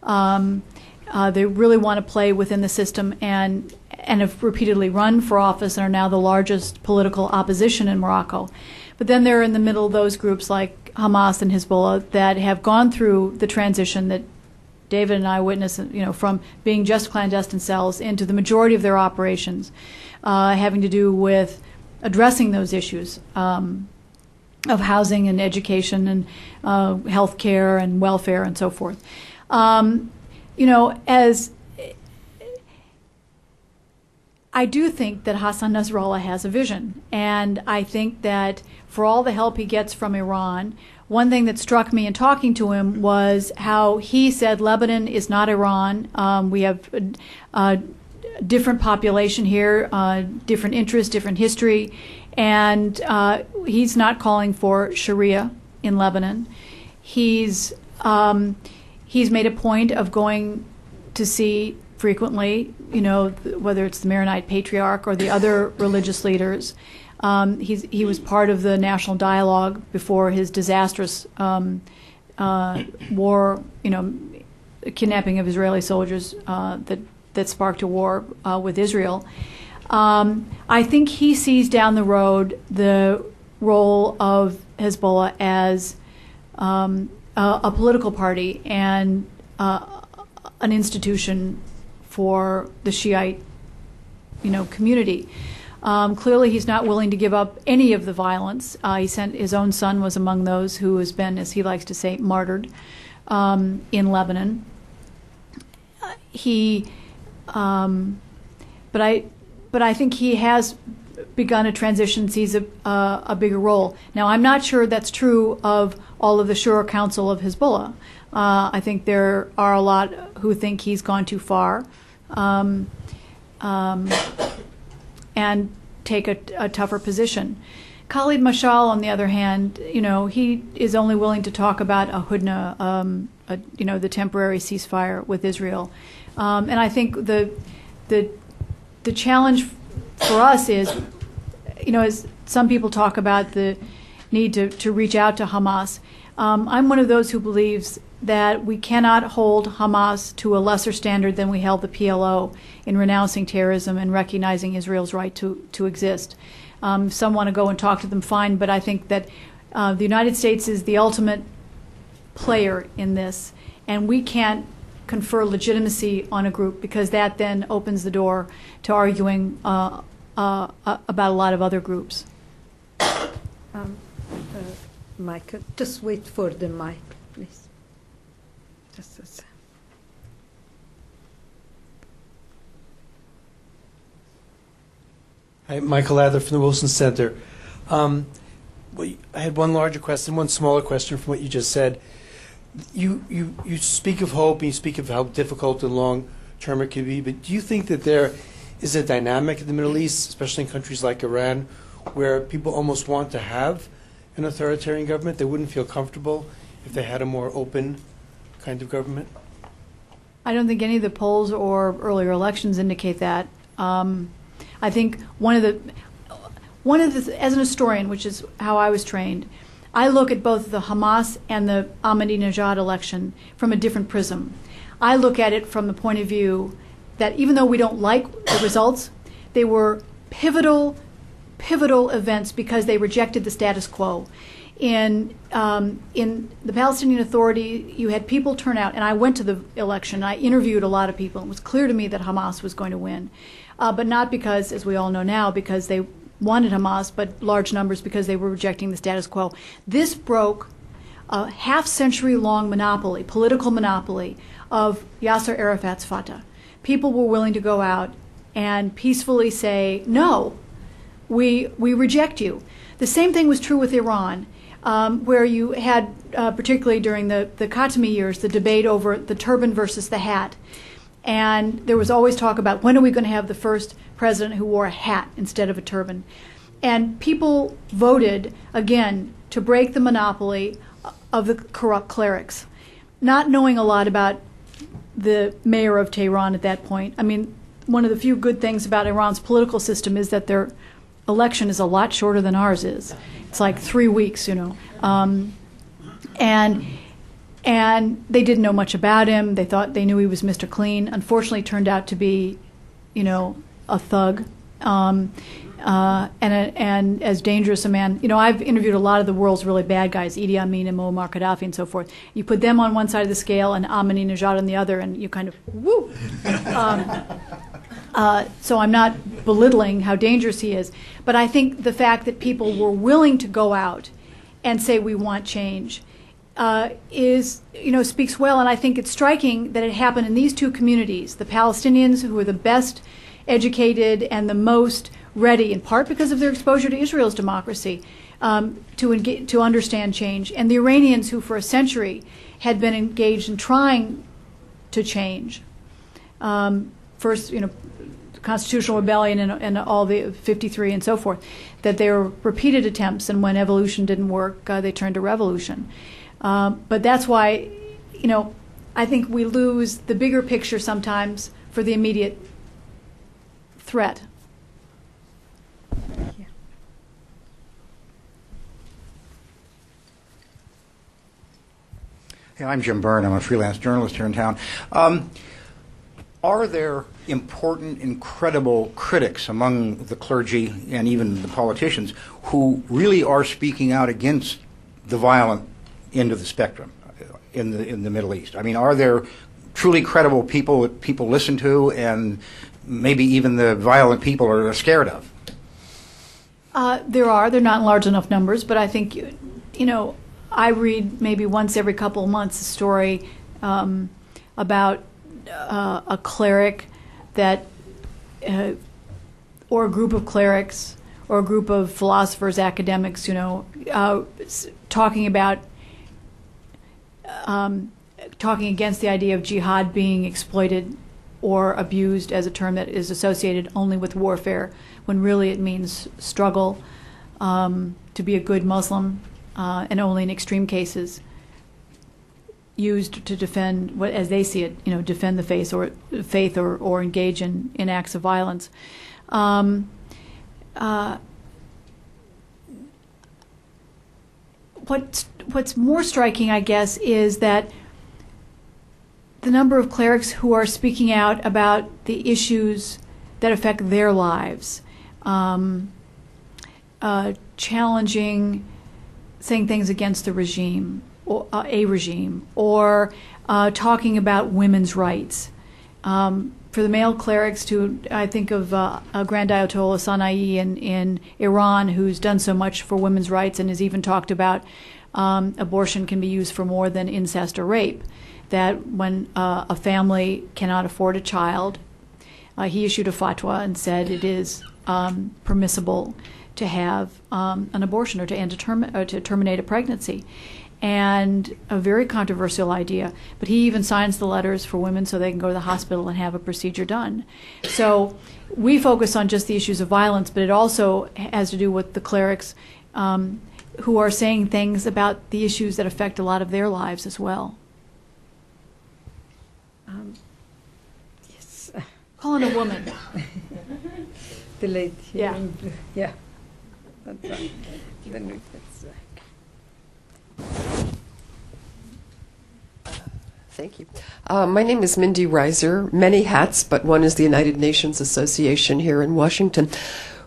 They really want to play within the system and have repeatedly run for office and are now the largest political opposition in Morocco. But then there are in the middle those groups like Hamas and Hezbollah that have gone through the transition that David and I witnessed, from being just clandestine cells into the majority of their operations having to do with addressing those issues of housing and education and health care and welfare and so forth. As I do think that Hassan Nasrallah has a vision, and I think that for all the help he gets from Iran, one thing that struck me in talking to him was how he said Lebanon is not Iran. We have a different population here, different interests, different history, and he's not calling for Sharia in Lebanon. He's made a point of going to see frequently, whether it's the Maronite Patriarch or the other religious leaders. He was part of the national dialogue before his disastrous war, kidnapping of Israeli soldiers that sparked a war with Israel. I think he sees down the road the role of Hezbollah as a political party and an institution for the Shiite, community. Clearly, he's not willing to give up any of the violence. His own son was among those who has been, as he likes to say, martyred in Lebanon. But I think he has begun a transition, sees a bigger role. Now, I'm not sure that's true of all of the Shura Council of Hezbollah. I think there are a lot who think he's gone too far, and take a tougher position. Khalid Mashal, on the other hand, he is only willing to talk about a hudna, the temporary ceasefire with Israel. And I think the challenge for us is, as some people talk about the need to reach out to Hamas, I'm one of those who believes that we cannot hold Hamas to a lesser standard than we held the PLO in renouncing terrorism and recognizing Israel's right to exist. Some want to go and talk to them, fine, but I think that the United States is the ultimate player in this, and we can't confer legitimacy on a group, because that then opens the door to arguing about a lot of other groups. Michael, just wait for the mic, please. Just a second. Hi, Michael Adler from the Wilson Center. I had one larger question, one smaller question from what you just said. You speak of hope and you speak of how difficult and long term it could be, but do you think that there is a dynamic in the Middle East, especially in countries like Iran, where people almost want to have an authoritarian government? They wouldn't feel comfortable if they had a more open kind of government? I don't think any of the polls or earlier elections indicate that. I think one of the, as an historian, which is how I was trained, I look at both the Hamas and the Ahmadinejad election from a different prism. I look at it from the point of view that even though we don't like the results, they were pivotal events because they rejected the status quo. In the Palestinian Authority, you had people turn out, and I went to the election, I interviewed a lot of people, and it was clear to me that Hamas was going to win. But not because, as we all know now, because they wanted Hamas, but large numbers because they were rejecting the status quo. This broke a half-century-long monopoly, political monopoly, of Yasser Arafat's Fatah. People were willing to go out and peacefully say, no, we reject you. The same thing was true with Iran, where you had, particularly during the Khatami years, the debate over the turban versus the hat. And there was always talk about when are we going to have the first president who wore a hat instead of a turban. And people voted, again, to break the monopoly of the corrupt clerics, not knowing a lot about the mayor of Tehran at that point. I mean, one of the few good things about Iran's political system is that their election is a lot shorter than ours is. It's like 3 weeks, And they didn't know much about him. They thought they knew he was Mr. Clean. Unfortunately, turned out to be, a thug, and as dangerous a man. I've interviewed a lot of the world's really bad guys, Idi Amin and Muammar Gaddafi and so forth. You put them on one side of the scale and Ahmadinejad on the other, and you kind of woo. So I'm not belittling how dangerous he is, but I think the fact that people were willing to go out and say we want change speaks well, and I think it's striking that it happened in these two communities, the Palestinians, who were the best educated and the most ready, in part because of their exposure to Israel's democracy, to understand change, and the Iranians, who for a century had been engaged in trying to change. First, constitutional rebellion and all the 53 and so forth, that there were repeated attempts, and when evolution didn't work, they turned to revolution. But that's why, I think we lose the bigger picture sometimes for the immediate threat. Yeah. Hey, I'm Jim Byrne. I'm a freelance journalist here in town. Are there important, incredible critics among the clergy and even the politicians who really are speaking out against the violent end of the spectrum in the Middle East? I mean, are there truly credible people that people listen to and maybe even the violent people are scared of? There are. They're not in large enough numbers, but I think, I read maybe once every couple of months a story about a cleric that, or a group of clerics, or a group of philosophers, academics, talking about talking against the idea of jihad being exploited or abused as a term that is associated only with warfare, when really it means struggle to be a good Muslim, and only in extreme cases used to defend, what as they see it, defend the faith or engage in acts of violence. What's more striking, I guess, is that the number of clerics who are speaking out about the issues that affect their lives, challenging, saying things against the regime, or a regime, or talking about women's rights. For the male clerics, I think of Grand Ayatollah Sana'i in Iran, who's done so much for women's rights and has even talked about abortion can be used for more than incest or rape. That when a family cannot afford a child, he issued a fatwa and said it is permissible to have an abortion or to terminate a pregnancy. And a very controversial idea, but he even signs the letters for women so they can go to the hospital and have a procedure done. So we focus on just the issues of violence, but it also has to do with the clerics who are saying things about the issues that affect a lot of their lives as well. Yes. Calling a woman. The late Yeah. hearing. Yeah. That's right. Then that's right. Thank you. My name is Mindy Reiser, many hats, but one is the United Nations Association here in Washington.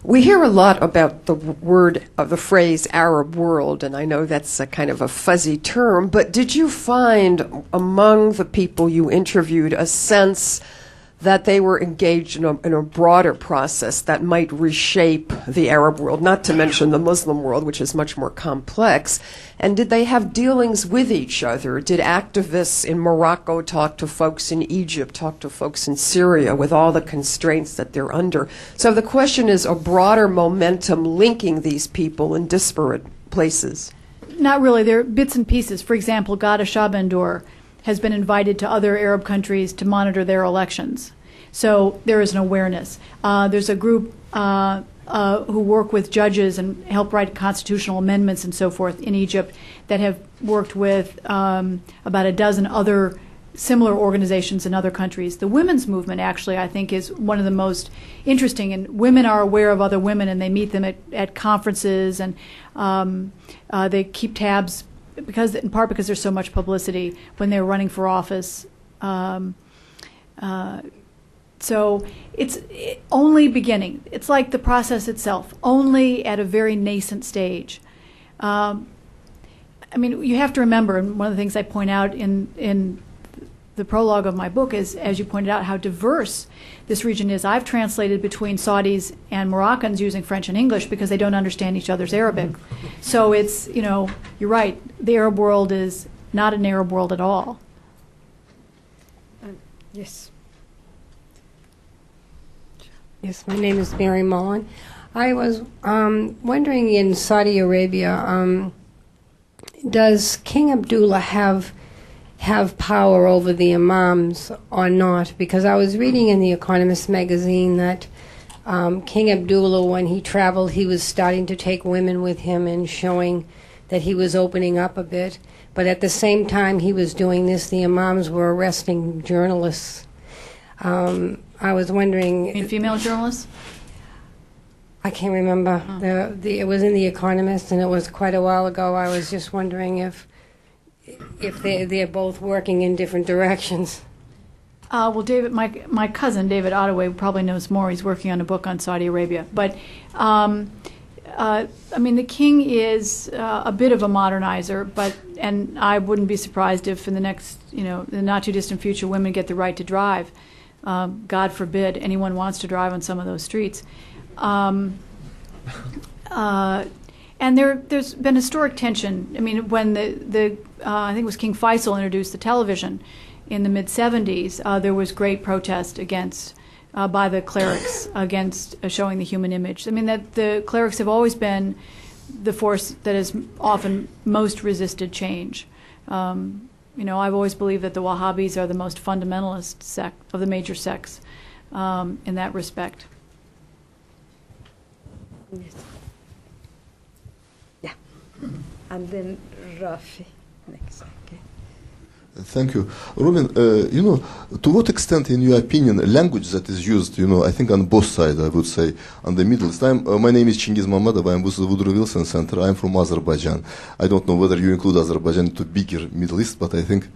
We hear a lot about the phrase Arab world, and I know that's a kind of a fuzzy term, but did you find among the people you interviewed a sense that they were engaged in a broader process that might reshape the Arab world, not to mention the Muslim world, which is much more complex? And did they have dealings with each other? Did activists in Morocco talk to folks in Egypt, talk to folks in Syria with all the constraints that they're under? So the question is a broader momentum linking these people in disparate places. Not really. There are bits and pieces. For example, Ghada Shabandour has been invited to other Arab countries to monitor their elections. So there is an awareness. There's a group who work with judges and help write constitutional amendments and so forth in Egypt that have worked with about a dozen other similar organizations in other countries. The women's movement, actually, I think, is one of the most interesting, and women are aware of other women, and they meet them at conferences, and they keep tabs, in part because there's so much publicity when they're running for office. So it's only beginning. It's like the process itself, only at a very nascent stage. I mean, you have to remember, and one of the things I point out in the prologue of my book is, as you pointed out, how diverse this region is. I've translated between Saudis and Moroccans using French and English because they don't understand each other's Arabic. So it's, you're right, the Arab world is not an Arab world at all. Yes. Yes, my name is Mary Mullen. I was wondering, in Saudi Arabia, does King Abdullah have power over the imams or not? Because I was reading in The Economist magazine that King Abdullah, when he traveled, he was starting to take women with him and showing that he was opening up a bit. But at the same time he was doing this, the imams were arresting journalists. I was wondering... You mean female journalists? I can't remember. Oh. It was in The Economist, and it was quite a while ago. I was just wondering if they're both working in different directions. Well, David, my cousin, David Ottaway, probably knows more. He's working on a book on Saudi Arabia. But, I mean, the king is a bit of a modernizer, and I wouldn't be surprised if in the next, the not-too-distant future, women get the right to drive. God forbid anyone wants to drive on some of those streets. And there's been historic tension. I mean, when I think it was King Faisal introduced the television in the mid-'70s, there was great protest against by the clerics against showing the human image. I mean, that the clerics have always been the force that has often most resisted change. I've always believed that the Wahhabis are the most fundamentalist sect of the major sects in that respect. Yes. Yeah. And then Rafi next. Okay. Thank you. Ruben, to what extent, in your opinion, language that is used, I think on both sides, I would say, on the Middle East. My name is Chingiz Mamadov. I'm with the Woodrow Wilson Center. I'm from Azerbaijan. I don't know whether you include Azerbaijan into bigger Middle East, but I think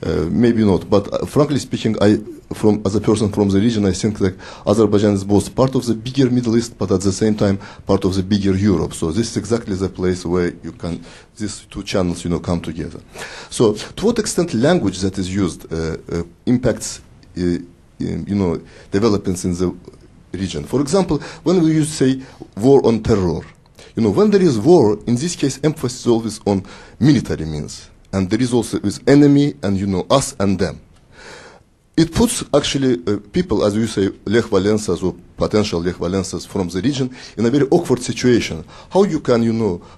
maybe not. But frankly speaking, as a person from the region, I think that Azerbaijan is both part of the bigger Middle East, but at the same time part of the bigger Europe. So this is exactly the place where these two channels, come together. So to what extent language that is used impacts, developments in the region? For example, when we say war on terror, when there is war, in this case, emphasis is always on military means. And there is also with enemy and, us and them. It puts actually people, as you say, Lech Walesas or potential Lech Walesas from the region in a very awkward situation. How you can,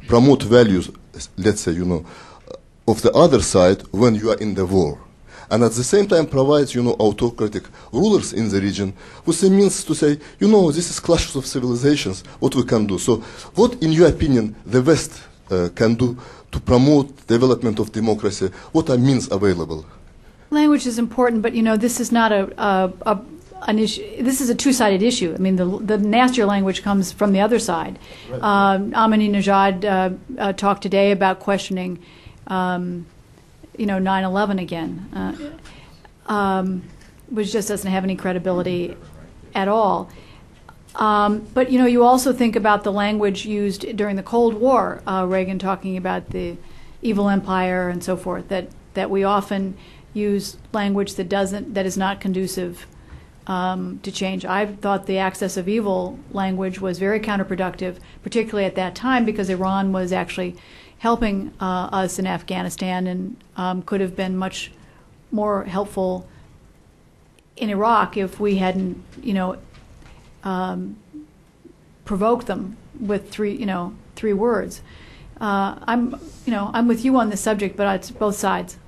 promote values, let's say, of the other side when you are in the war. And at the same time provides, autocratic rulers in the region with the means to say, this is clashes of civilizations, what we can do. So what, in your opinion, the West can do to promote development of democracy? What are means available? Language is important, but this is not an issue. This is a two-sided issue. I mean, the nastier language comes from the other side. Right. Ahmadinejad talked today about questioning, 9/11 again, which just doesn't have any credibility at all. But you also think about the language used during the Cold War. Reagan talking about the evil empire and so forth. That we often use language that is not conducive to change. I thought the access of evil language was very counterproductive, particularly at that time, because Iran was actually helping us in Afghanistan and could have been much more helpful in Iraq if we hadn't, provoked them with three words. I'm with you on this subject, but it's both sides.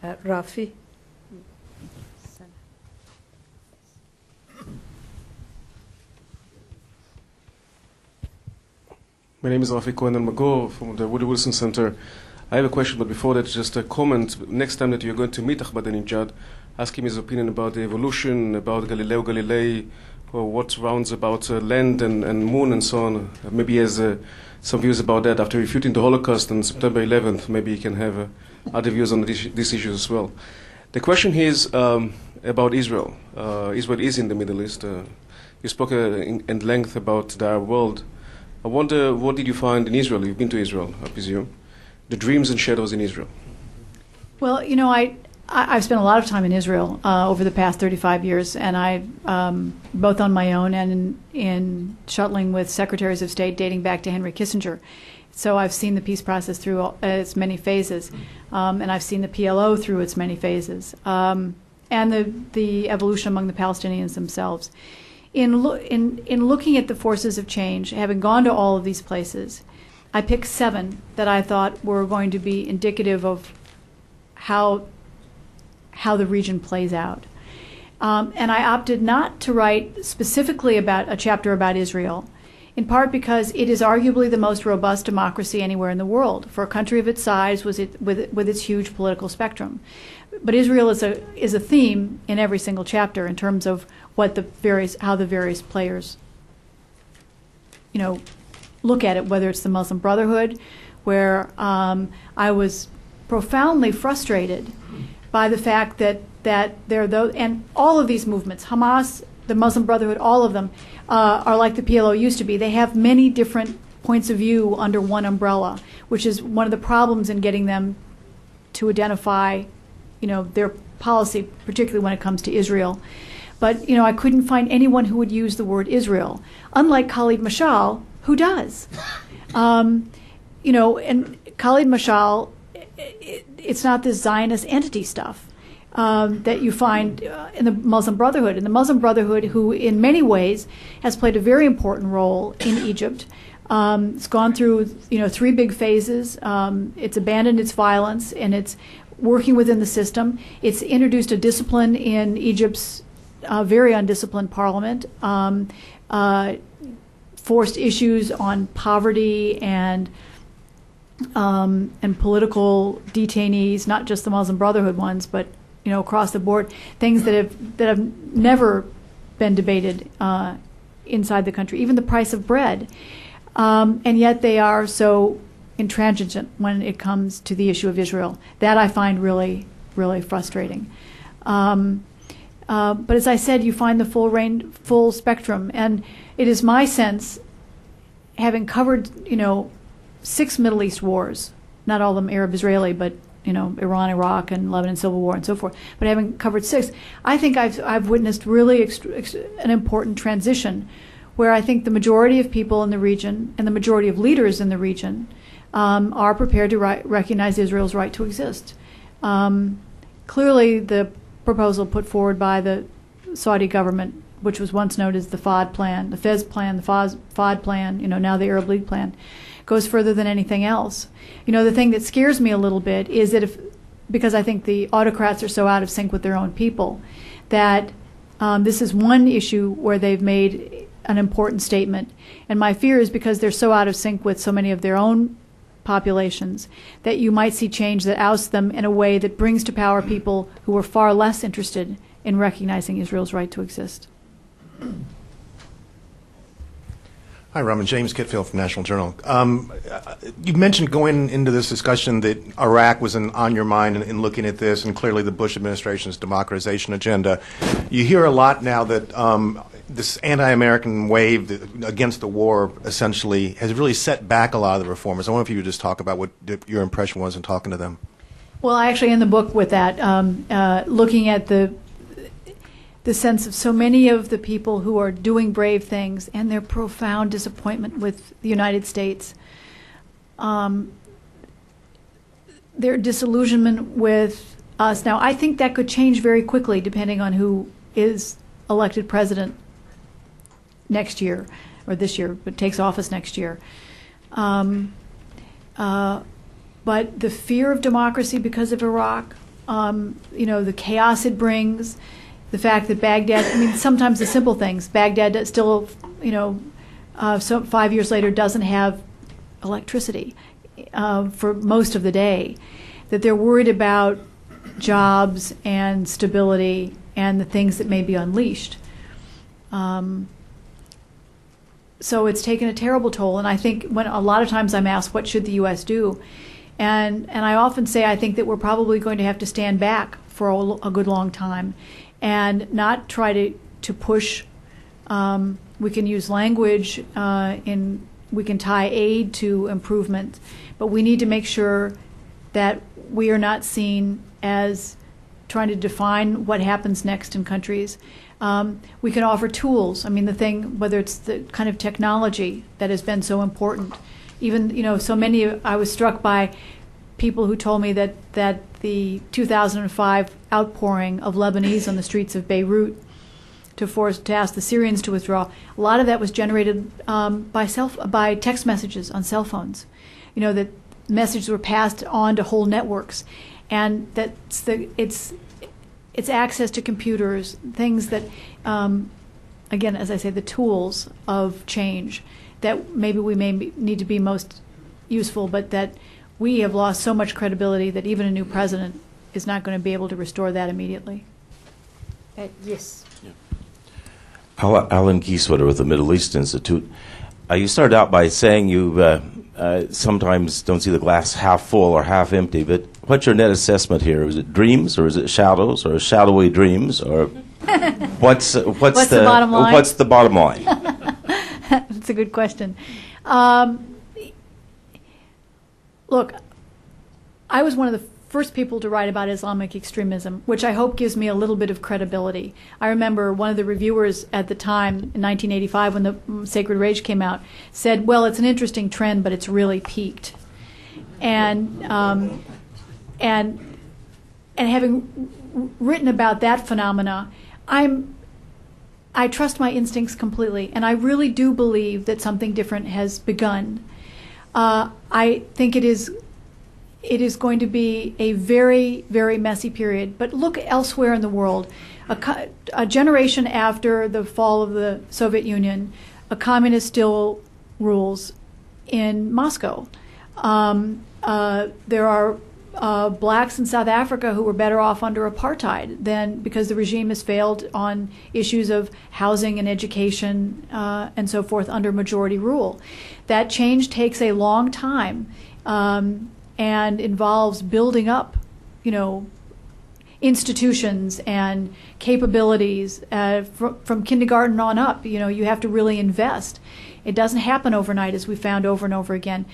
Rafi? My name is Rafi Cohen-Magor from the Woodrow Wilson Center. I have a question, but before that, just a comment. Next time that you're going to meet Ahmadinejad, ask him his opinion about the evolution, about Galileo Galilei, or what rounds about land and moon and so on. Maybe he has some views about that. After refuting the Holocaust on September 11th, maybe he can have other views on these issues as well. The question here is about Israel. Israel is in the Middle East. You spoke in length about the Arab world. I wonder, what did you find in Israel? You've been to Israel, I presume. The dreams and shadows in Israel. Well, I've spent a lot of time in Israel over the past 35 years, and I, both on my own and in shuttling with secretaries of state dating back to Henry Kissinger. So I've seen the peace process through its many phases, and I've seen the PLO through its many phases, and the evolution among the Palestinians themselves. In looking at the forces of change, having gone to all of these places, I picked 7 that I thought were going to be indicative of how the region plays out. And I opted not to write specifically about a chapter about Israel, in part because it is arguably the most robust democracy anywhere in the world, for a country of its size with its huge political spectrum. But Israel is a theme in every single chapter in terms of how the various players, look at it, whether it's the Muslim Brotherhood, where I was profoundly frustrated by the fact that there are those, and all of these movements, Hamas, the Muslim Brotherhood, all of them are like the PLO used to be. They have many different points of view under one umbrella, which is one of the problems in getting them to identify, their policy, particularly when it comes to Israel. But, I couldn't find anyone who would use the word Israel, unlike Khalid Mashal, who does. And Khalid Mashal, it's not this Zionist entity stuff that you find in the Muslim Brotherhood. And the Muslim Brotherhood, who in many ways has played a very important role in Egypt, it's gone through 3 big phases. It's abandoned its violence, and it's working within the system. It's introduced a discipline in Egypt's very undisciplined parliament, forced issues on poverty and political detainees, not just the Muslim Brotherhood ones, but across the board, things that have never been debated inside the country. Even the price of bread, and yet they are so intransigent when it comes to the issue of Israel. That I find really, really frustrating. But as I said, you find the full spectrum, and it is my sense, having covered 6 Middle East wars, not all of them Arab-Israeli, but Iran, Iraq, and Lebanon Civil War, and so forth. But having covered 6, I think I've witnessed really an important transition, where I think the majority of people in the region and the majority of leaders in the region are prepared to recognize Israel's right to exist. Clearly, the proposal put forward by the Saudi government, which was once known as the FAD plan, the Fez plan, the FAD plan, now the Arab League plan, goes further than anything else. The thing that scares me a little bit is that because I think the autocrats are so out of sync with their own people, that this is one issue where they've made an important statement. And my fear is because they're so out of sync with so many of their own populations, that you might see change that ousts them in a way that brings to power people who are far less interested in recognizing Israel's right to exist. Hi, Raman. James Kitfield from National Journal. You mentioned going into this discussion that Iraq was on your mind in looking at this, and clearly the Bush administration's democratization agenda. You hear a lot now that this anti-American wave against the war essentially has really set back a lot of the reformers. I wonder if you would just talk about what your impression was in talking to them. Well, I actually, in the book with that, looking at the sense of so many of the people who are doing brave things and their profound disappointment with the United States, their disillusionment with us. Now, I think that could change very quickly depending on who is elected president next year, or this year, but takes office next year. But the fear of democracy because of Iraq, the chaos it brings, the fact that Baghdad, sometimes the simple things, Baghdad still, so 5 years later doesn't have electricity for most of the day, that they're worried about jobs and stability and the things that may be unleashed. So it's taken a terrible toll, and I think when a lot of times I'm asked, what should the U.S. do? And I often say I think that we're probably going to have to stand back for a good long time and not try to push. We can use language, we can tie aid to improvement, but we need to make sure that we are not seen as trying to define what happens next in countries. We can offer tools. The thing, whether it's the kind of technology that has been so important, even, so many, I was struck by people who told me that the 2005 outpouring of Lebanese on the streets of Beirut to ask the Syrians to withdraw, a lot of that was generated by text messages on cell phones. That messages were passed on to whole networks, and it's access to computers, things that, again, as I say, the tools of change that maybe we may need to be most useful, but that we have lost so much credibility that even a new president is not going to be able to restore that immediately. Yes. Alan Gieswetter with the Middle East Institute. You started out by saying you sometimes don't see the glass half full or half empty, but what's your net assessment here? Is it dreams, or is it shadows, or shadowy dreams, or what's the bottom line? What's the bottom line? That's a good question. Look, I was one of the first people to write about Islamic extremism, which I hope gives me a little bit of credibility. I remember one of the reviewers at the time, in 1985, when the Sacred Rage came out, said, well, it's an interesting trend, but it's really peaked. And having written about that phenomena, I trust my instincts completely, and I really do believe that something different has begun. I think it is it is going to be a very, very messy period. But look elsewhere in the world. A generation after the fall of the Soviet Union, a communist still rules in Moscow. There are blacks in South Africa who were better off under apartheid than because the regime has failed on issues of housing and education and so forth under majority rule. That change takes a long time and involves building up, institutions and capabilities from kindergarten on up. You have to really invest. It doesn't happen overnight, as we found over and over again.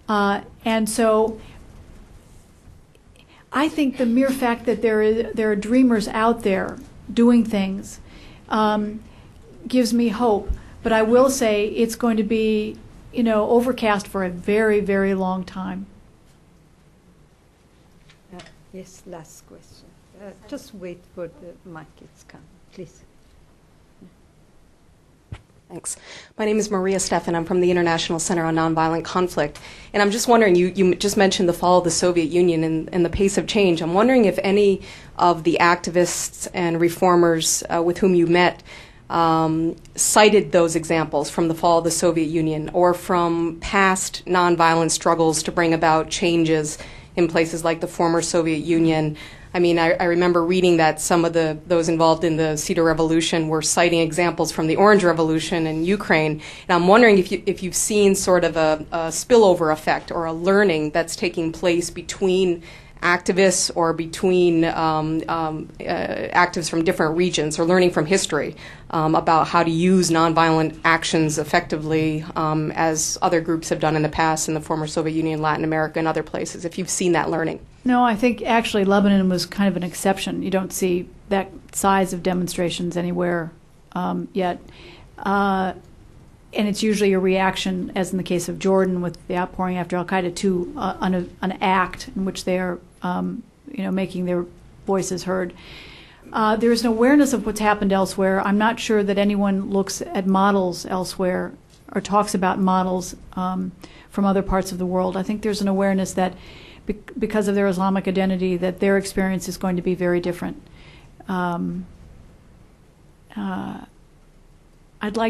And so I think the mere fact that there are dreamers out there doing things gives me hope. But I will say it's going to be, overcast for a very, very long time. Yes, last question. Just wait for the mic. It's coming, please. Thanks. My name is Maria Stefan. I'm from the International Center on Nonviolent Conflict. And I'm just wondering, you just mentioned the fall of the Soviet Union and the pace of change. I'm wondering if any of the activists and reformers with whom you met cited those examples from the fall of the Soviet Union or from past nonviolent struggles to bring about changes in places like the former Soviet Union. I mean, I remember reading that some of those involved in the Cedar Revolution were citing examples from the Orange Revolution in Ukraine. And I'm wondering if you've seen sort of a spillover effect or a learning that's taking place between activists or between activists from different regions or learning from history about how to use nonviolent actions effectively as other groups have done in the past in the former Soviet Union, Latin America, and other places, if you've seen that learning. No, I think actually Lebanon was kind of an exception. You don't see that size of demonstrations anywhere yet. And it's usually a reaction, as in the case of Jordan with the outpouring after al-Qaeda, to an act in which they are making their voices heard. There is an awareness of what's happened elsewhere. I'm not sure that anyone looks at models elsewhere or talks about models from other parts of the world. I think there's an awareness that because of their Islamic identity, that their experience is going to be very different. I'd like